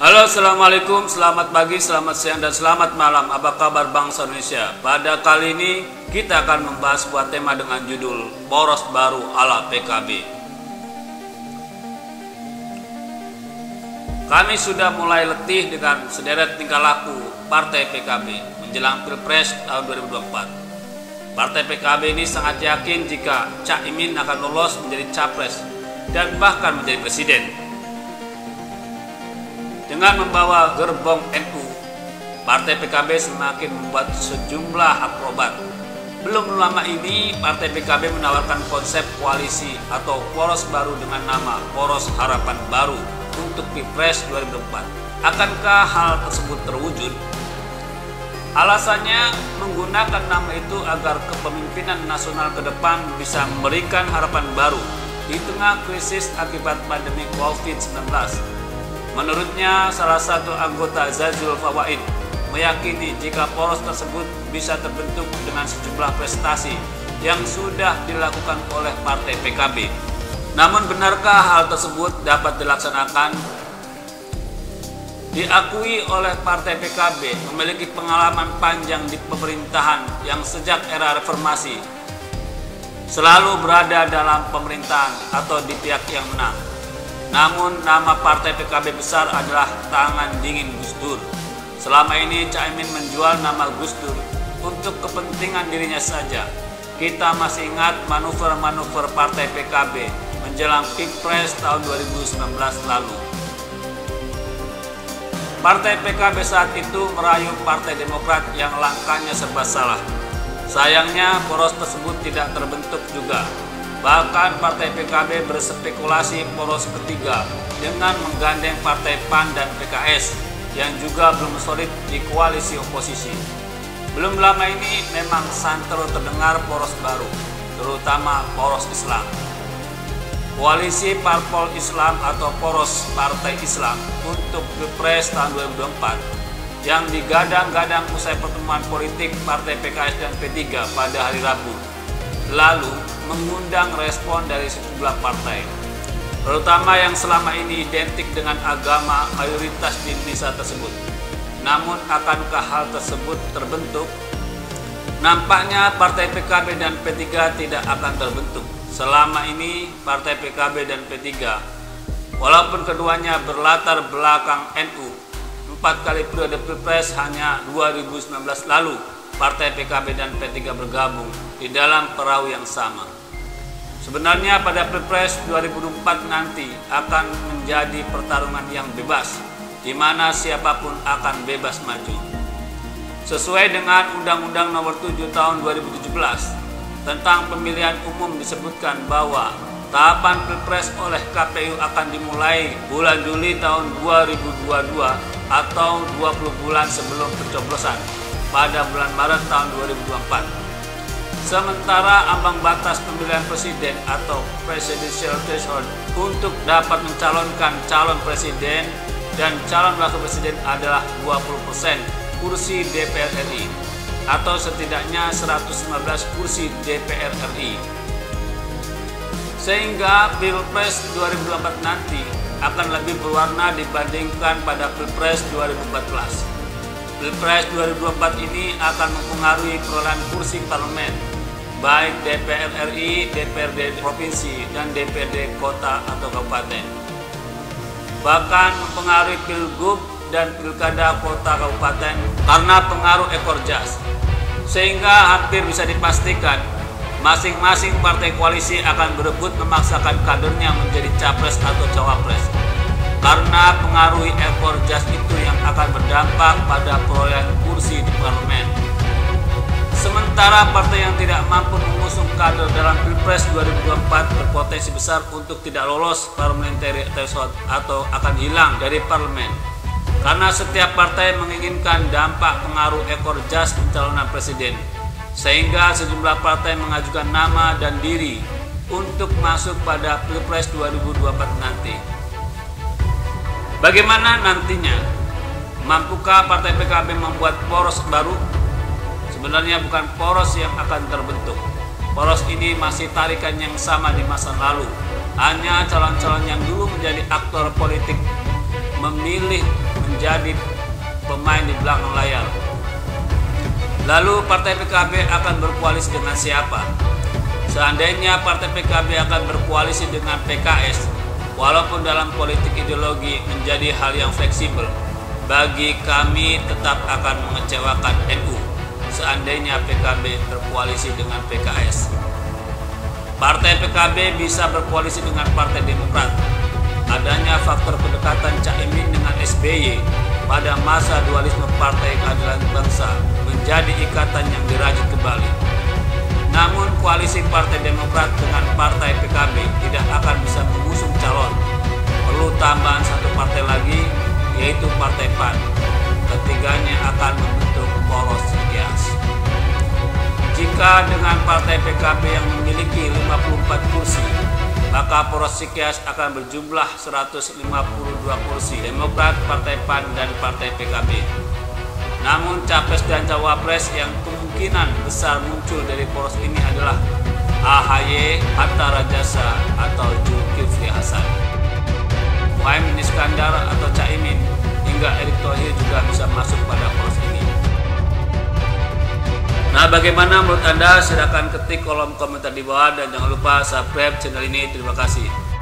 Halo, assalamualaikum, selamat pagi, selamat siang, dan selamat malam. Apa kabar bangsa Indonesia? Pada kali ini kita akan membahas sebuah tema dengan judul Poros Baru ala PKB. Kami sudah mulai letih dengan sederet tingkah laku Partai PKB menjelang Pilpres tahun 2024. Partai PKB ini sangat yakin jika Cak Imin akan lolos menjadi capres dan bahkan menjadi presiden. Dengan membawa gerbong NU, Partai PKB semakin membuat sejumlah akrobat. Belum lama ini, Partai PKB menawarkan konsep koalisi atau poros baru dengan nama Poros Harapan Baru untuk Pilpres 2024. Akankah hal tersebut terwujud? Alasannya menggunakan nama itu agar kepemimpinan nasional ke depan bisa memberikan harapan baru di tengah krisis akibat pandemi COVID-19. Menurutnya, salah satu anggota Zazul Fawaid meyakini jika poros tersebut bisa terbentuk dengan sejumlah prestasi yang sudah dilakukan oleh Partai PKB. Namun benarkah hal tersebut dapat dilaksanakan? Diakui oleh Partai PKB memiliki pengalaman panjang di pemerintahan yang sejak era reformasi selalu berada dalam pemerintahan atau di pihak yang menang. Namun nama Partai PKB besar adalah tangan dingin Gus Dur. Selama ini Cak Imin menjual nama Gus Dur untuk kepentingan dirinya saja. Kita masih ingat manuver-manuver Partai PKB menjelang Pilpres tahun 2019 lalu. Partai PKB saat itu merayu Partai Demokrat yang langkahnya serba salah. Sayangnya poros tersebut tidak terbentuk juga. Bahkan Partai PKB berspekulasi poros ketiga dengan menggandeng Partai PAN dan PKS yang juga belum solid di koalisi oposisi. Belum lama ini memang santero terdengar poros baru, terutama poros Islam. Koalisi Parpol Islam atau Poros Partai Islam untuk Pilpres tahun 2024 yang digadang-gadang usai pertemuan politik Partai PKS dan P3 pada hari Rabu lalu mengundang respon dari sejumlah partai, terutama yang selama ini identik dengan agama mayoritas di Indonesia tersebut. Namun akankah hal tersebut terbentuk? Nampaknya Partai PKB dan P3 tidak akan terbentuk. Selama ini Partai PKB dan P3, walaupun keduanya berlatar belakang NU, 4 kali periode Pilpres hanya 2019 lalu Partai PKB dan P3 bergabung di dalam perahu yang sama. Sebenarnya pada Pilpres 2024 nanti akan menjadi pertarungan yang bebas, di mana siapapun akan bebas maju. Sesuai dengan Undang-Undang Nomor 7 Tahun 2017 tentang pemilihan umum disebutkan bahwa tahapan Pilpres oleh KPU akan dimulai bulan Juli tahun 2022 atau 20 bulan sebelum pencoblosan pada bulan Maret tahun 2024. Sementara ambang batas pemilihan presiden atau presidential threshold untuk dapat mencalonkan calon presiden dan calon wakil presiden adalah 20% kursi DPR RI atau setidaknya 115 kursi DPR RI. Sehingga Pilpres 2024 nanti akan lebih berwarna dibandingkan pada Pilpres 2014. Pilpres 2024 ini akan mempengaruhi perolehan kursi parlemen, baik DPR RI, DPRD provinsi, dan DPRD kota atau kabupaten. Bahkan mempengaruhi pilgub dan pilkada kota kabupaten karena pengaruh ekor jas. Sehingga hampir bisa dipastikan masing-masing partai koalisi akan berebut memaksakan kadernya menjadi capres atau cawapres. Karena pengaruhi ekor jas itu yang akan berdampak pada perolehan kursi di parlemen. Sementara partai yang tidak mampu mengusung kader dalam Pilpres 2024 berpotensi besar untuk tidak lolos parliamentary threshold atau akan hilang dari parlemen. Karena setiap partai menginginkan dampak pengaruh ekor jas pencalonan presiden, sehingga sejumlah partai mengajukan nama dan diri untuk masuk pada Pilpres 2024 nanti. Bagaimana nantinya? Mampukah Partai PKB membuat poros baru? Sebenarnya bukan poros yang akan terbentuk. Poros ini masih tarikan yang sama di masa lalu. Hanya calon-calon yang dulu menjadi aktor politik memilih menjadi pemain di belakang layar. Lalu Partai PKB akan berkoalisi dengan siapa? Seandainya Partai PKB akan berkoalisi dengan PKS, walaupun dalam politik ideologi menjadi hal yang fleksibel, bagi kami tetap akan mengecewakan NU seandainya PKB berkoalisi dengan PKS. Partai PKB bisa berkoalisi dengan Partai Demokrat. Adanya faktor kedekatan Caimin dengan SBY pada masa dualisme Partai Keadilan Bangsa menjadi ikatan yang dirajut kembali. Namun koalisi Partai Demokrat dengan Partai PKB tidak akan bisa mengusung calon. Perlu tambahan satu partai lagi, yaitu Partai PAN. Ketiganya akan membentuk poros Sikias. Jika dengan Partai PKB yang memiliki 54 kursi, maka poros Sikias akan berjumlah 152 kursi, Demokrat, Partai PAN, dan Partai PKB. Namun capres dan cawapres yang kemungkinan besar muncul dari poros ini adalah AHY, Hatta Rajasa, atau Zulkifli Hasan. Muhaimin Iskandar atau Caimin, hingga Erick Thohir juga bisa masuk pada poros ini. Nah, bagaimana menurut Anda? Silakan ketik kolom komentar di bawah dan jangan lupa subscribe channel ini. Terima kasih.